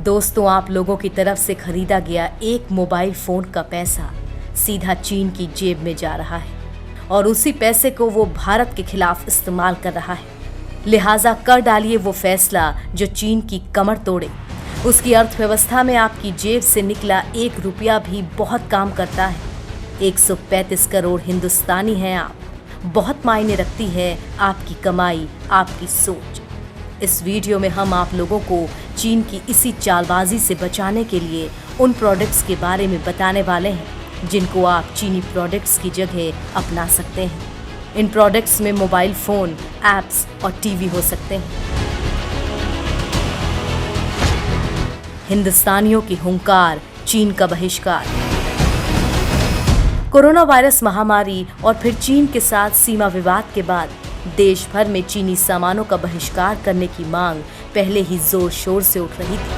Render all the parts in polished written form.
दोस्तों, आप लोगों की तरफ से खरीदा गया एक मोबाइल फोन का पैसा सीधा चीन की जेब में जा रहा है और उसी पैसे को वो भारत के खिलाफ इस्तेमाल कर रहा है। लिहाजा कर डालिए वो फैसला जो चीन की कमर तोड़े। उसकी अर्थव्यवस्था में आपकी जेब से निकला 1 रुपया भी बहुत काम करता है। 135 करोड़ हिंदुस्तानी हैं आप। बहुत मायने रखती है आपकी कमाई, आपकी सोच। इस वीडियो में हम आप लोगों को चीन की इसी चालबाजी से बचाने के लिए उन प्रोडक्ट्स के बारे में बताने वाले हैं जिनको आप चीनी प्रोडक्ट्स की जगह अपना सकते हैं। इन प्रोडक्ट्स में मोबाइल फ़ोन, ऐप्स और टीवी हो सकते हैं। हिंदुस्तानियों की हुंकार, चीन का बहिष्कार। कोरोना वायरस महामारी और फिर चीन के साथ सीमा विवाद के बाद देश भर में चीनी सामानों का बहिष्कार करने की मांग पहले ही जोर शोर से उठ रही थी।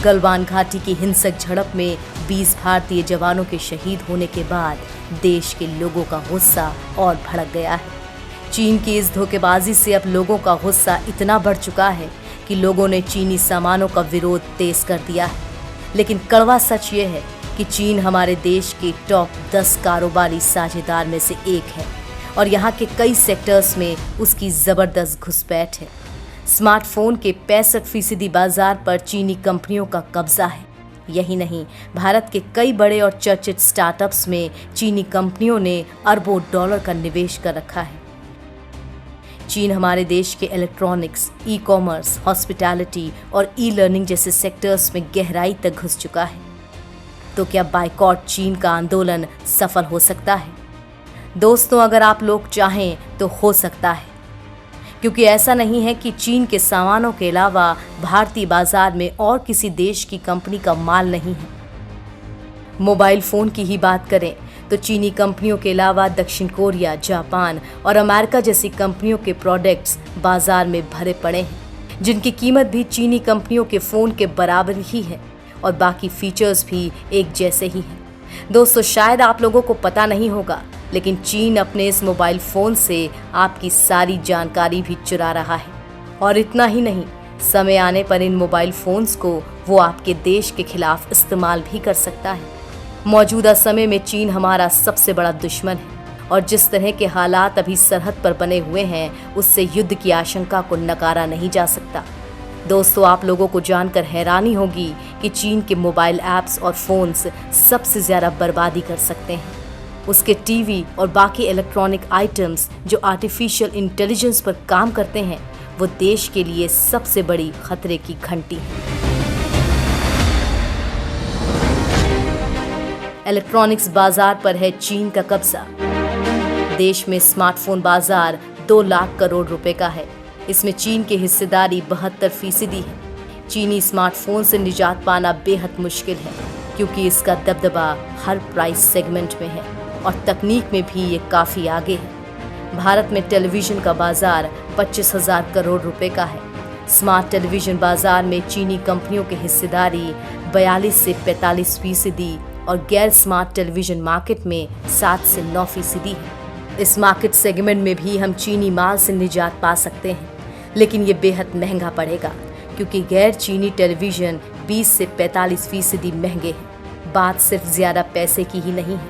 गलवान घाटी की हिंसक झड़प में 20 भारतीय जवानों के शहीद होने के बाद देश के लोगों का गुस्सा और भड़क गया है। चीन की इस धोखेबाजी से अब लोगों का गुस्सा इतना बढ़ चुका है कि लोगों ने चीनी सामानों का विरोध तेज कर दिया है। लेकिन कड़वा सच ये है कि चीन हमारे देश के टॉप 10 कारोबारी साझेदार में से एक है और यहाँ के कई सेक्टर्स में उसकी ज़बरदस्त घुसपैठ है। स्मार्टफोन के 65% बाजार पर चीनी कंपनियों का कब्जा है। यही नहीं, भारत के कई बड़े और चर्चित स्टार्टअप्स में चीनी कंपनियों ने अरबों डॉलर का निवेश कर रखा है। चीन हमारे देश के इलेक्ट्रॉनिक्स, ई-कॉमर्स, हॉस्पिटैलिटी और ई-लर्निंग जैसे सेक्टर्स में गहराई तक घुस चुका है। तो क्या बायकॉट चीन का आंदोलन सफल हो सकता है? दोस्तों, अगर आप लोग चाहें तो हो सकता है, क्योंकि ऐसा नहीं है कि चीन के सामानों के अलावा भारतीय बाजार में और किसी देश की कंपनी का माल नहीं है। मोबाइल फ़ोन की ही बात करें तो चीनी कंपनियों के अलावा दक्षिण कोरिया, जापान और अमेरिका जैसी कंपनियों के प्रोडक्ट्स बाजार में भरे पड़े हैं, जिनकी कीमत भी चीनी कंपनियों के फ़ोन के बराबर ही है और बाकी फीचर्स भी एक जैसे ही हैं। दोस्तों, शायद आप लोगों को पता नहीं होगा, लेकिन चीन अपने इस मोबाइल फ़ोन से आपकी सारी जानकारी भी चुरा रहा है। और इतना ही नहीं, समय आने पर इन मोबाइल फ़ोन्स को वो आपके देश के खिलाफ इस्तेमाल भी कर सकता है। मौजूदा समय में चीन हमारा सबसे बड़ा दुश्मन है और जिस तरह के हालात अभी सरहद पर बने हुए हैं, उससे युद्ध की आशंका को नकारा नहीं जा सकता। दोस्तों, आप लोगों को जानकर हैरानी होगी कि चीन के मोबाइल ऐप्स और फ़ोन्स सबसे ज़्यादा बर्बादी कर सकते हैं। उसके टीवी और बाकी इलेक्ट्रॉनिक आइटम्स जो आर्टिफिशियल इंटेलिजेंस पर काम करते हैं, वो देश के लिए सबसे बड़ी खतरे की घंटी है। इलेक्ट्रॉनिक्स बाजार पर है चीन का कब्जा। देश में स्मार्टफोन बाजार 2 लाख करोड़ रुपए का है। इसमें चीन की हिस्सेदारी 72% है। चीनी स्मार्टफोन से निजात पाना बेहद मुश्किल है, क्योंकि इसका दबदबा हर प्राइस सेगमेंट में है और तकनीक में भी ये काफ़ी आगे है। भारत में टेलीविज़न का बाजार 25,000 करोड़ रुपए का है। स्मार्ट टेलीविज़न बाजार में चीनी कंपनियों की हिस्सेदारी 42 से 45% और गैर स्मार्ट टेलीविज़न मार्केट में 7 से 9% है। इस मार्केट सेगमेंट में भी हम चीनी माल से निजात पा सकते हैं, लेकिन ये बेहद महंगा पड़ेगा, क्योंकि गैर चीनी टेलीविज़न 20 से 45% महंगे हैं। बात सिर्फ ज़्यादा पैसे की ही नहीं है,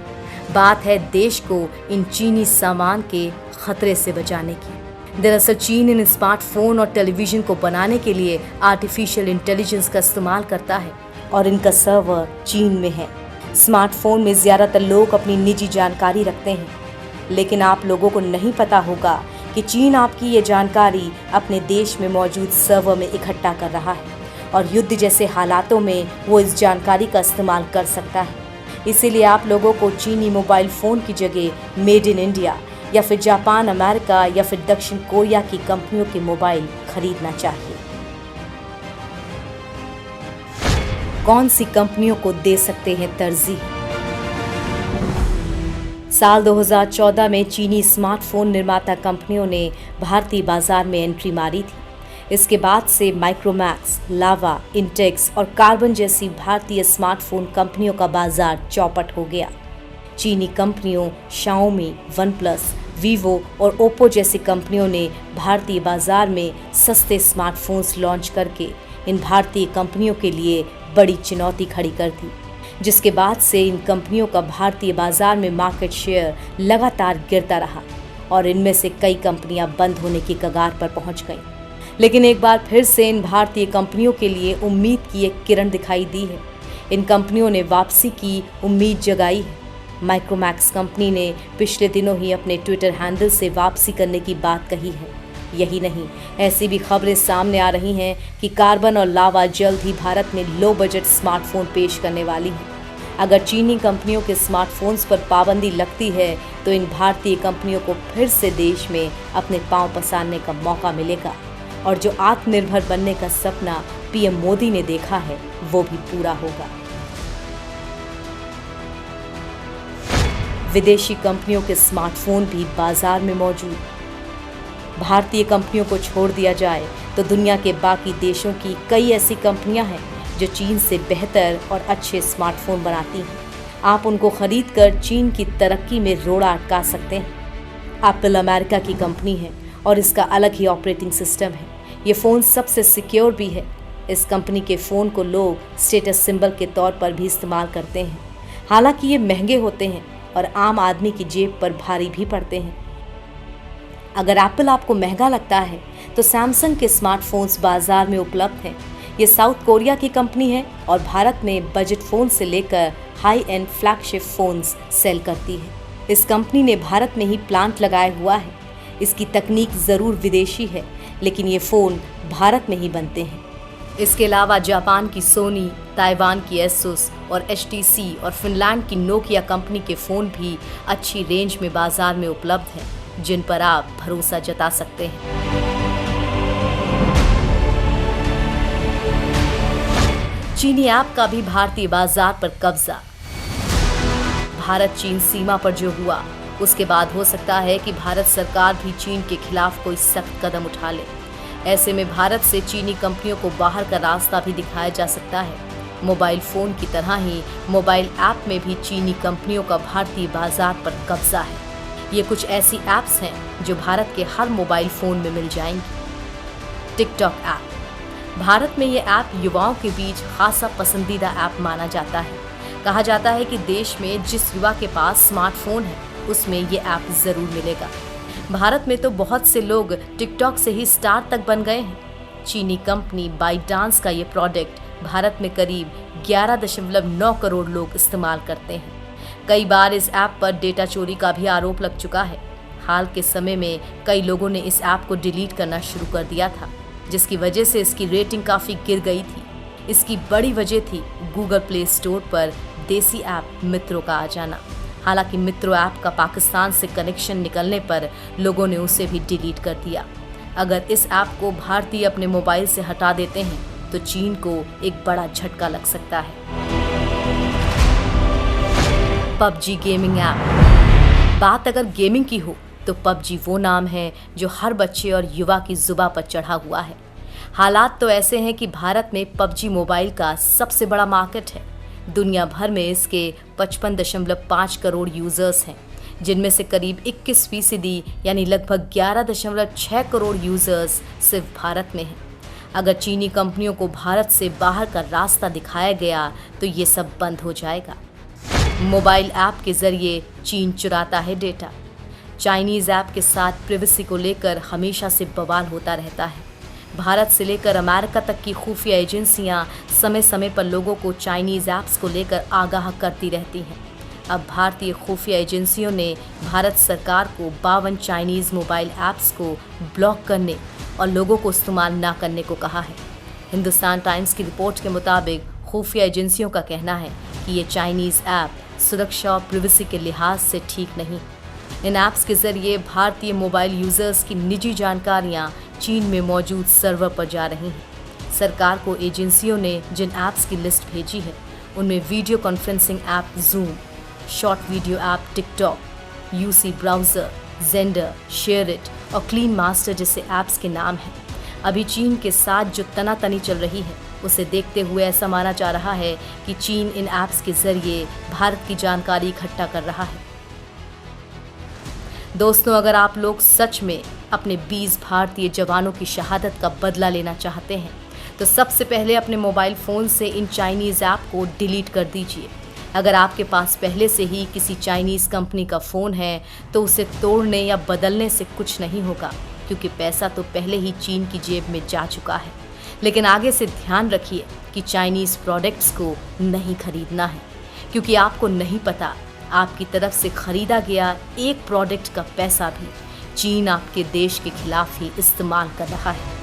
बात है देश को इन चीनी सामान के खतरे से बचाने की। दरअसल चीन इन स्मार्टफोन और टेलीविज़न को बनाने के लिए आर्टिफिशियल इंटेलिजेंस का इस्तेमाल करता है और इनका सर्वर चीन में है। स्मार्टफोन में ज़्यादातर लोग अपनी निजी जानकारी रखते हैं, लेकिन आप लोगों को नहीं पता होगा कि चीन आपकी ये जानकारी अपने देश में मौजूद सर्वर में इकट्ठा कर रहा है और युद्ध जैसे हालातों में वो इस जानकारी का इस्तेमाल कर सकता है। इसीलिए आप लोगों को चीनी मोबाइल फ़ोन की जगह मेड इन इंडिया या फिर जापान, अमेरिका या फिर दक्षिण कोरिया की कंपनियों के मोबाइल खरीदना चाहिए। कौन सी कंपनियों को दे सकते हैं तरजीह? साल 2014 में चीनी स्मार्टफोन निर्माता कंपनियों ने भारतीय बाजार में एंट्री मारी थी। इसके बाद से माइक्रोमैक्स, लावा, इंटेक्स और कार्बन जैसी भारतीय स्मार्टफोन कंपनियों का बाजार चौपट हो गया। चीनी कंपनियों शाओमी, वनप्लस, वीवो और ओप्पो जैसी कंपनियों ने भारतीय बाजार में सस्ते स्मार्टफोन्स लॉन्च करके इन भारतीय कंपनियों के लिए बड़ी चुनौती खड़ी कर दी, जिसके बाद से इन कंपनियों का भारतीय बाजार में मार्केट शेयर लगातार गिरता रहा और इनमें से कई कंपनियां बंद होने की कगार पर पहुंच गईं। लेकिन एक बार फिर से इन भारतीय कंपनियों के लिए उम्मीद की एक किरण दिखाई दी है। इन कंपनियों ने वापसी की उम्मीद जगाई है। माइक्रोमैक्स कंपनी ने पिछले दिनों ही अपने ट्विटर हैंडल से वापसी करने की बात कही है। यही नहीं, ऐसी भी खबरें सामने आ रही हैं कि कार्बन और लावा जल्द ही भारत में लो बजट स्मार्टफोन पेश करने वाली हैं। अगर चीनी कंपनियों के स्मार्टफोन्स पर पाबंदी लगती है तो इन भारतीय कंपनियों को फिर से देश में अपने पांव पसारने का मौका मिलेगा और जो आत्मनिर्भर बनने का सपना पीएम मोदी ने देखा है वो भी पूरा होगा। विदेशी कंपनियों के स्मार्टफोन भी बाजार में मौजूद। भारतीय कंपनियों को छोड़ दिया जाए तो दुनिया के बाकी देशों की कई ऐसी कंपनियां हैं जो चीन से बेहतर और अच्छे स्मार्टफोन बनाती हैं। आप उनको खरीदकर चीन की तरक्की में रोड़ा अटका सकते हैं। एप्पल अमेरिका की कंपनी है और इसका अलग ही ऑपरेटिंग सिस्टम है। ये फ़ोन सबसे सिक्योर भी है। इस कंपनी के फ़ोन को लोग स्टेटस सिंबल के तौर पर भी इस्तेमाल करते हैं। हालांकि ये महंगे होते हैं और आम आदमी की जेब पर भारी भी पड़ते हैं। अगर एप्पल आपको महंगा लगता है तो सैमसंग के स्मार्टफोन्स बाजार में उपलब्ध हैं। ये साउथ कोरिया की कंपनी है और भारत में बजट फ़ोन से लेकर high end flagship phones sale करती है। इस कंपनी ने भारत में ही प्लांट लगाया हुआ है। इसकी तकनीक ज़रूर विदेशी है, लेकिन ये फ़ोन भारत में ही बनते हैं। इसके अलावा जापान की सोनी, ताइवान की एसुस और HTC और फिनलैंड की नोकिया कंपनी के फ़ोन भी अच्छी रेंज में बाजार में उपलब्ध हैं, जिन पर आप भरोसा जता सकते हैं। चीनी ऐप का भी भारतीय बाजार पर कब्जा। भारत चीन सीमा पर जो हुआ उसके बाद हो सकता है कि भारत सरकार भी चीन के खिलाफ कोई सख्त कदम उठा ले। ऐसे में भारत से चीनी कंपनियों को बाहर का रास्ता भी दिखाया जा सकता है। मोबाइल फ़ोन की तरह ही मोबाइल ऐप में भी चीनी कंपनियों का भारतीय बाजार पर कब्जा है। ये कुछ ऐसी ऐप्स हैं जो भारत के हर मोबाइल फ़ोन में मिल जाएंगी। TikTok app. भारत में ये ऐप युवाओं के बीच खासा पसंदीदा ऐप माना जाता है। कहा जाता है कि देश में जिस युवा के पास स्मार्टफोन है उसमें ये ऐप ज़रूर मिलेगा। भारत में तो बहुत से लोग टिकटॉक से ही स्टार तक बन गए हैं। चीनी कंपनी बाइटडांस का ये प्रोडक्ट भारत में करीब 11.9 करोड़ लोग इस्तेमाल करते हैं। कई बार इस ऐप पर डेटा चोरी का भी आरोप लग चुका है। हाल के समय में कई लोगों ने इस ऐप को डिलीट करना शुरू कर दिया था, जिसकी वजह से इसकी रेटिंग काफ़ी गिर गई थी। इसकी बड़ी वजह थी गूगल प्ले स्टोर पर देसी ऐप मित्रों का आ जाना। हालांकि मित्रों ऐप का पाकिस्तान से कनेक्शन निकलने पर लोगों ने उसे भी डिलीट कर दिया। अगर इस ऐप को भारतीय अपने मोबाइल से हटा देते हैं तो चीन को एक बड़ा झटका लग सकता है। PUBG gaming app. बात अगर गेमिंग की हो तो पबजी वो नाम है जो हर बच्चे और युवा की जुबां पर चढ़ा हुआ है। हालात तो ऐसे हैं कि भारत में पबजी मोबाइल का सबसे बड़ा मार्केट है। दुनिया भर में इसके 55.5 करोड़ यूज़र्स हैं, जिनमें से करीब 21% यानी लगभग 11.6 करोड़ यूज़र्स सिर्फ भारत में हैं। अगर चीनी कंपनियों को भारत से बाहर का रास्ता दिखाया गया तो ये सब बंद हो जाएगा। मोबाइल ऐप के जरिए चीन चुराता है डेटा। चाइनीज़ ऐप के साथ प्राइवेसी को लेकर हमेशा से बवाल होता रहता है। भारत से लेकर अमेरिका तक की खुफिया एजेंसियां समय समय पर लोगों को चाइनीज़ ऐप्स को लेकर आगाह करती रहती हैं। अब भारतीय खुफिया एजेंसियों ने भारत सरकार को 52 चाइनीज़ मोबाइल ऐप्स को ब्लॉक करने और लोगों को इस्तेमाल ना करने को कहा है। हिंदुस्तान टाइम्स की रिपोर्ट के मुताबिक खुफिया एजेंसियों का कहना है कि ये चाइनीज़ ऐप सुरक्षा और प्राइवेसी के लिहाज से ठीक नहीं। इन ऐप्स के जरिए भारतीय मोबाइल यूज़र्स की निजी जानकारियां चीन में मौजूद सर्वर पर जा रही हैं। सरकार को एजेंसियों ने जिन ऐप्स की लिस्ट भेजी है उनमें video conferencing app zoom, short video app TikTok, UC browser, gender, SHAREit और क्लीन मास्टर जैसे ऐप्स के नाम हैं। अभी चीन के साथ जो तनातनी चल रही है उसे देखते हुए ऐसा माना जा रहा है कि चीन इन ऐप्स के जरिए भारत की जानकारी इकट्ठा कर रहा है। दोस्तों, अगर आप लोग सच में अपने 20 भारतीय जवानों की शहादत का बदला लेना चाहते हैं तो सबसे पहले अपने मोबाइल फ़ोन से इन चाइनीज़ ऐप को डिलीट कर दीजिए। अगर आपके पास पहले से ही किसी चाइनीज़ कंपनी का फ़ोन है तो उसे तोड़ने या बदलने से कुछ नहीं होगा, क्योंकि पैसा तो पहले ही चीन की जेब में जा चुका है। लेकिन आगे से ध्यान रखिए कि चाइनीज़ प्रोडक्ट्स को नहीं खरीदना है, क्योंकि आपको नहीं पता आपकी तरफ से खरीदा गया एक प्रोडक्ट का पैसा भी चीन आपके देश के खिलाफ ही इस्तेमाल कर रहा है।